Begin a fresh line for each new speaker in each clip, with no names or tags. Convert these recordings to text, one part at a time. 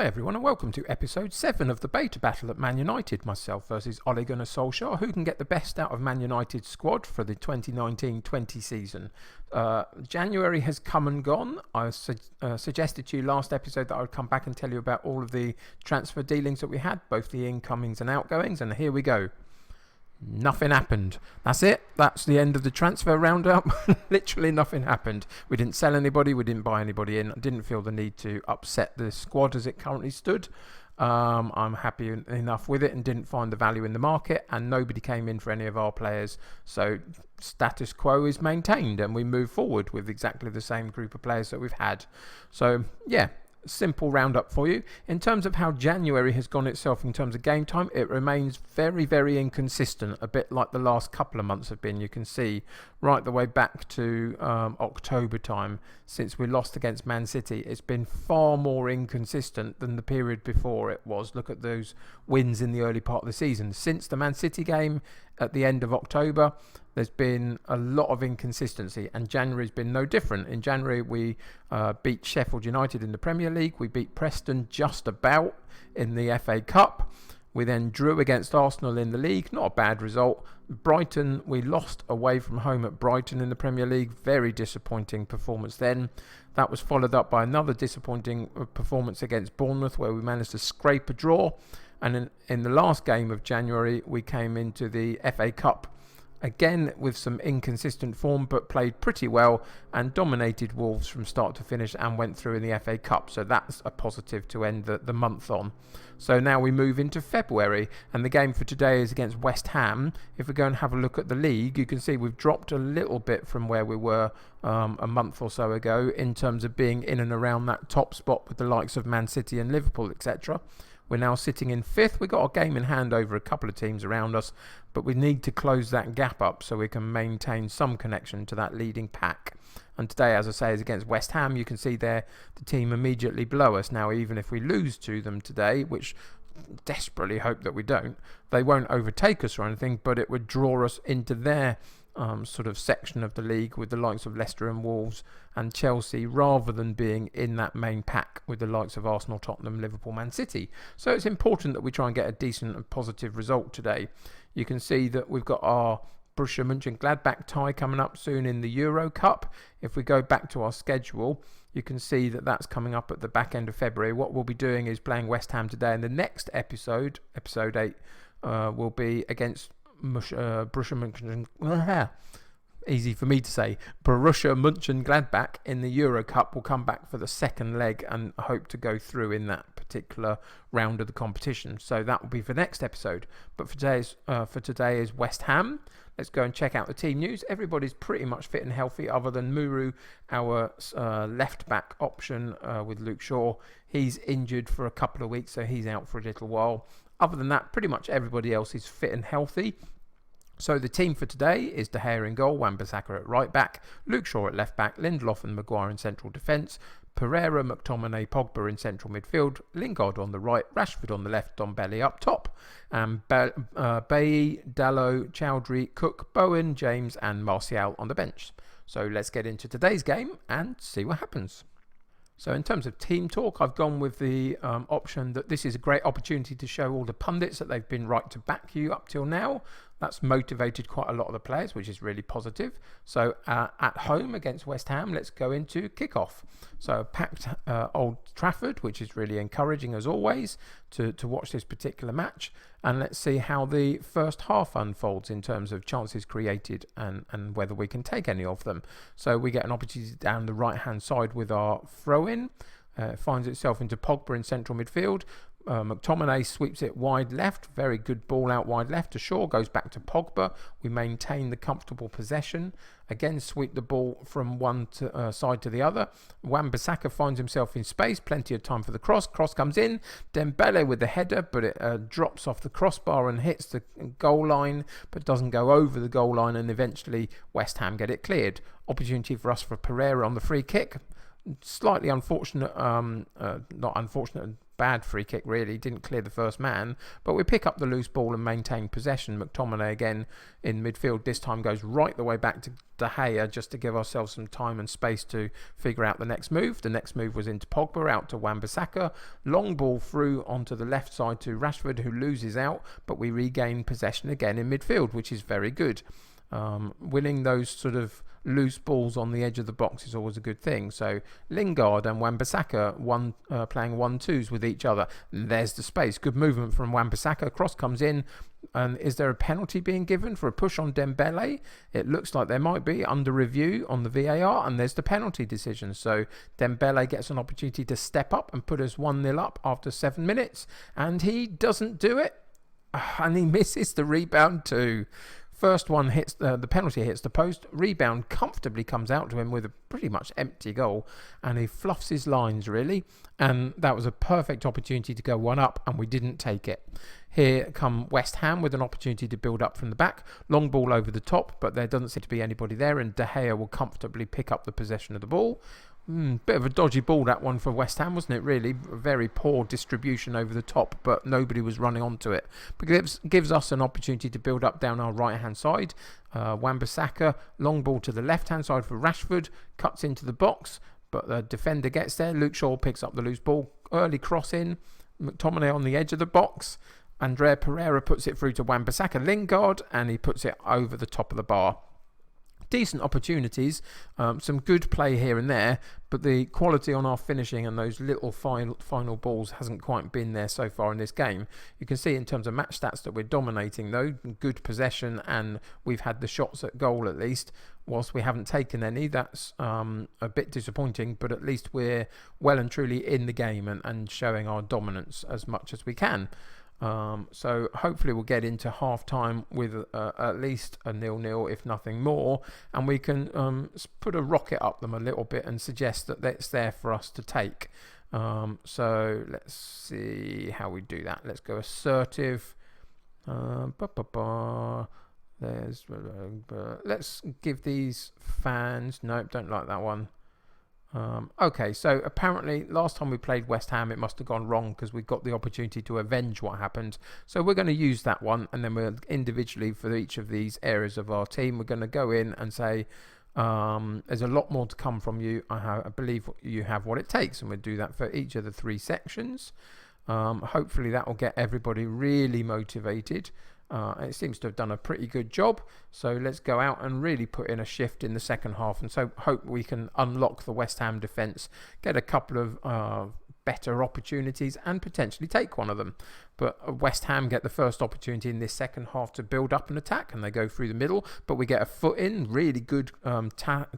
everyone, and welcome to episode 7 of the Beta Battle at Man United. Myself versus Ole Gunnar Solskjaer. Who can get the best out of Man United's squad for the 2019-20 season? January has come and gone. I suggested to you last episode that I would come back and tell you about all of the transfer dealings that we had, both the incomings and outgoings, and here we go. Nothing happened. That's it. That's the end of the transfer roundup. Literally nothing happened. We didn't sell anybody. We didn't buy anybody in. I didn't feel the need to upset the squad as it currently stood. I'm happy enough with it and didn't find the value in the market, and nobody came in for any of our players. So status quo is maintained and we move forward with exactly the same group of players that we've had. So yeah, simple roundup for you. In terms of how January has gone itself in terms of game time, it remains very, very inconsistent, a bit like the last couple of months have been. You can see right the way back to October time, since we lost against Man City, it's been far more inconsistent than the period before it was. Look at those wins in the early part of the season. Since the Man City game at the end of October, there's been a lot of inconsistency, and January's been no different. In January, we beat Sheffield United in the Premier League. We beat Preston just about in the FA Cup. We then drew against Arsenal in the league. Not a bad result. Brighton, we lost away from home at Brighton in the Premier League. Very disappointing performance then. That was followed up by another disappointing performance against Bournemouth, where we managed to scrape a draw. And in the last game of January, we came into the FA Cup again with some inconsistent form, but played pretty well and dominated Wolves from start to finish and went through in the FA Cup. So that's a positive to end the month on. So now we move into February, and the game for today is against West Ham. If we go and have a look at the league, you can see we've dropped a little bit from where we were a month or so ago in terms of being in and around that top spot with the likes of Man City and Liverpool, etc. We're now sitting in 5th. We've got a game in hand over a couple of teams around us, but we need to close that gap up so we can maintain some connection to that leading pack. And today, as I say, is against West Ham. You can see there the team immediately below us. Now, even if we lose to them today, which desperately hope that we don't, they won't overtake us or anything, but it would draw us into their sort of section of the league with the likes of Leicester and Wolves and Chelsea, rather than being in that main pack with the likes of Arsenal, Tottenham, Liverpool, Man City. So it's important that we try and get a decent and positive result today. You can see that we've got our Borussia Mönchengladbach tie coming up soon in the Euro Cup. If we go back to our schedule, you can see that that's coming up at the back end of February. What we'll be doing is playing West Ham today, and the next episode, episode 8, will be against Borussia Mönchengladbach. Easy for me to say. Borussia Mönchengladbach in the Euro Cup. Will come back for the second leg and hope to go through in that particular round of the competition. So that will be for the next episode. But for today is West Ham. Let's go and check out the team news. Everybody's pretty much fit and healthy, other than Muru, our left back option with Luke Shaw. He's injured for a couple of weeks, so he's out for a little while. Other than that, pretty much everybody else is fit and healthy. So the team for today is De Gea in goal, Wan-Bissaka at right back, Luke Shaw at left back, Lindelof and Maguire in central defence, Pereira, McTominay, Pogba in central midfield, Lingard on the right, Rashford on the left, Dombele up top, and Bailly, Dalot, Chowdhury, Cook, Bowen, James and Martial on the bench. So let's get into today's game and see what happens. So in terms of team talk, I've gone with the option that this is a great opportunity to show all the pundits that they've been right to back you up till now. That's motivated quite a lot of the players, which is really positive. So at home against West Ham, let's go into kickoff. So packed Old Trafford, which is really encouraging as always to watch this particular match. And let's see how the first half unfolds in terms of chances created and whether we can take any of them. So we get an opportunity down the right-hand side with our throw-in. Finds itself into Pogba in central midfield. McTominay sweeps it wide left. Very good ball out wide left to Shaw. Goes back to Pogba. We maintain the comfortable possession. Again, sweep the ball from one side to the other. Wan-Bissaka finds himself in space. Plenty of time for the cross. Cross comes in. Dembele with the header, but it drops off the crossbar and hits the goal line, but doesn't go over the goal line. And eventually West Ham get it cleared. Opportunity for us for Pereira on the free kick. Slightly unfortunate, not unfortunate bad free kick really, didn't clear the first man, but we pick up the loose ball and maintain possession. McTominay again in midfield, this time goes right the way back to De Gea just to give ourselves some time and space to figure out the next move. The next move was into Pogba, out to Wan-Bissaka, long ball through onto the left side to Rashford, who loses out, but we regain possession again in midfield, which is very good. Winning those sort of loose balls on the edge of the box is always a good thing. So Lingard and Wan-Bissaka playing 1-2s with each other. And there's the space. Good movement from Wan-Bissaka. Cross comes in. And is there a penalty being given for a push on Dembele? It looks like there might be, under review on the VAR, and there's the penalty decision. So Dembele gets an opportunity to step up and put us 1-0 up after 7 minutes. And he doesn't do it. And he misses the rebound too. First one hits the penalty, hits the post. Rebound comfortably comes out to him with a pretty much empty goal, and he fluffs his lines really. And that was a perfect opportunity to go 1-up, and we didn't take it. Here come West Ham with an opportunity to build up from the back. Long ball over the top, but there doesn't seem to be anybody there, and De Gea will comfortably pick up the possession of the ball. Bit of a dodgy ball, that one, for West Ham, wasn't it, really? Very poor distribution over the top, but nobody was running onto it. But gives us an opportunity to build up down our right-hand side. Wan-Bissaka, long ball to the left-hand side for Rashford, cuts into the box, but the defender gets there. Luke Shaw picks up the loose ball. Early cross in. McTominay on the edge of the box. Andrea Pereira puts it through to Wan-Bissaka. Lingard, and he puts it over the top of the bar. Decent opportunities, some good play here and there, but the quality on our finishing and those little final balls hasn't quite been there so far in this game. You can see in terms of match stats that we're dominating though, good possession, and we've had the shots at goal at least. Whilst we haven't taken any, that's a bit disappointing, but at least we're well and truly in the game and showing our dominance as much as we can. So hopefully we'll get into half time with at least a 0-0, if nothing more, and we can put a rocket up them a little bit and suggest that it's there for us to take. So let's see how we do that. Let's go assertive. Let's give these fans, nope, don't like that one. Okay, so apparently last time we played West Ham it must have gone wrong because we got the opportunity to avenge what happened. So we're going to use that one, and then we'll individually for each of these areas of our team we're going to go in and say there's a lot more to come from you. I believe you have what it takes, and we'll do that for each of the 3 sections. Hopefully that will get everybody really motivated. It seems to have done a pretty good job, so let's go out and really put in a shift in the second half, and so hope we can unlock the West Ham defence, get a couple of better opportunities and potentially take one of them. But West Ham get the first opportunity in this second half to build up an attack, and they go through the middle, but we get a foot in, really good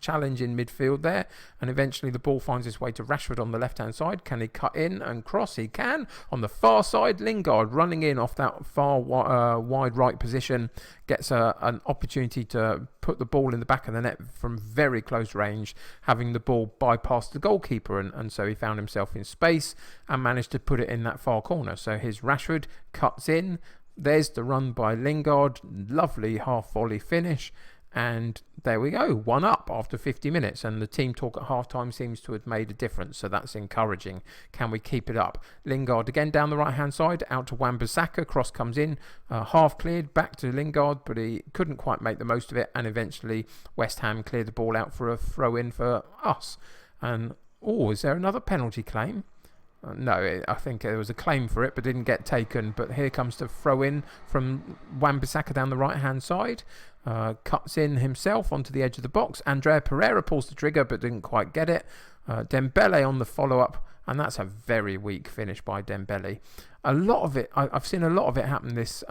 challenge in midfield there, and eventually the ball finds its way to Rashford on the left hand side. Can he cut in and cross? He can. On the far side, Lingard running in off that far wide right position gets an opportunity to put the ball in the back of the net from very close range, having the ball bypass the goalkeeper, and so he found himself in space and managed to put it in that far corner. So his Rashford cuts in. There's the run by Lingard. Lovely half volley finish. And there we go, 1-up after 50 minutes. And the team talk at half-time seems to have made a difference, so that's encouraging. Can we keep it up? Lingard again down the right-hand side, out to Wan-Bissaka. Cross comes in, half cleared, back to Lingard, but he couldn't quite make the most of it. And eventually West Ham cleared the ball out for a throw-in for us. And, is there another penalty claim? No, I think there was a claim for it, but didn't get taken. But here comes the throw-in from Wan-Bissaka down the right-hand side. Cuts in himself onto the edge of the box. Andrea Pereira pulls the trigger, but didn't quite get it. Dembele on the follow-up, and that's a very weak finish by Dembele. A lot of it, I've seen a lot of it happen this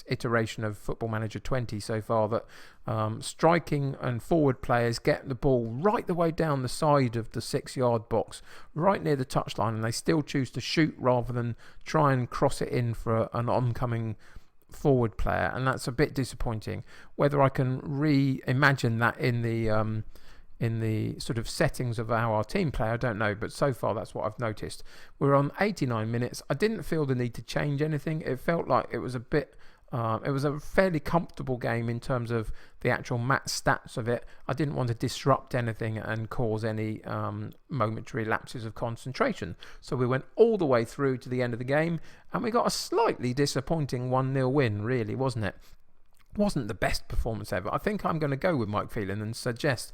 iteration of Football Manager 20 so far, that striking and forward players get the ball right the way down the side of the 6-yard box, right near the touchline, and they still choose to shoot rather than try and cross it in for an oncoming forward player, and that's a bit disappointing. Whether I can reimagine that in the sort of settings of how our team play, I don't know, but so far that's what I've noticed. We're on 89 minutes. I didn't feel the need to change anything. It felt like it was a bit It was a fairly comfortable game in terms of the actual match stats of it. I didn't want to disrupt anything and cause any momentary lapses of concentration. So we went all the way through to the end of the game, and we got a slightly disappointing 1-0 win, really, wasn't it? Wasn't the best performance ever. I think I'm going to go with Mike Phelan and suggest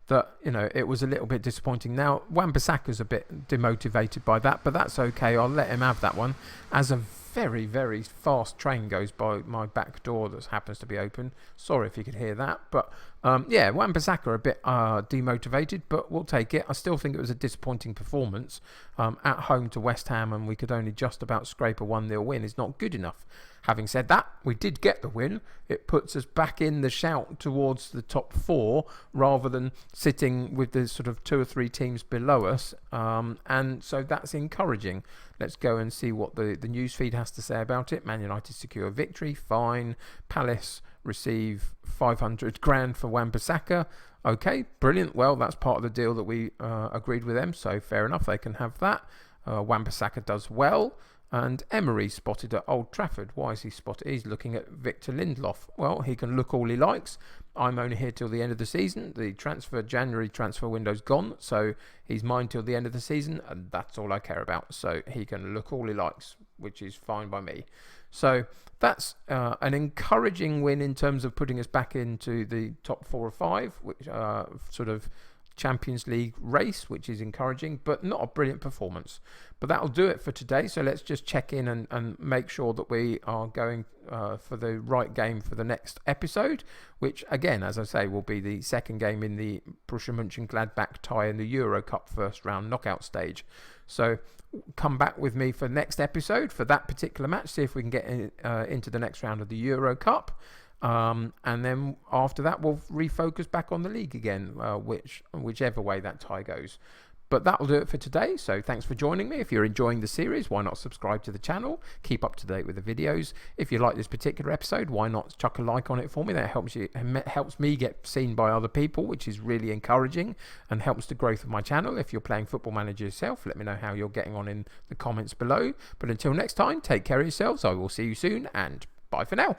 that, it was a little bit disappointing. Now, Wan-Bissaka's a bit demotivated by that, but that's okay. I'll let him have that one. As a very, very fast train goes by my back door that happens to be open. Sorry if you could hear that. But, Wan-Bissaka a bit demotivated, but we'll take it. I still think it was a disappointing performance. At home to West Ham, and we could only just about scrape a 1-0 win is not good enough. Having said that, we did get the win. It puts us back in the shout towards the top 4 rather than sitting with the sort of 2 or 3 teams below us. And so that's encouraging. Let's go and see what the newsfeed has to say about it. Man United secure victory. Fine. Palace receive 500 grand for Wan-Bissaka. Okay, brilliant. Well, that's part of the deal that we agreed with them. So fair enough. They can have that. Wan-Bissaka does well. And Emery spotted at Old Trafford. Why is he spotted? He's looking at Victor Lindelof. Well, he can look all he likes. I'm only here till the end of the season. The January transfer window's gone, so he's mine till the end of the season, and that's all I care about. So he can look all he likes, which is fine by me. So that's an encouraging win in terms of putting us back into the top 4 or 5, which sort of Champions League race, which is encouraging, but not a brilliant performance. But that'll do it for today. So let's just check in and make sure that we are going for the right game for the next episode, which again, as I say, will be the second game in the Borussia Mönchengladbach tie in the Euro Cup first round knockout stage. So come back with me for the next episode for that particular match, see if we can get into the next round of the Euro Cup. And then after that, we'll refocus back on the league again, whichever way that tie goes. But that'll do it for today. So thanks for joining me. If you're enjoying the series, why not subscribe to the channel? Keep up to date with the videos. If you like this particular episode, why not chuck a like on it for me? That helps me get seen by other people, which is really encouraging and helps the growth of my channel. If you're playing Football Manager yourself, let me know how you're getting on in the comments below. But until next time, take care of yourselves. I will see you soon, and bye for now.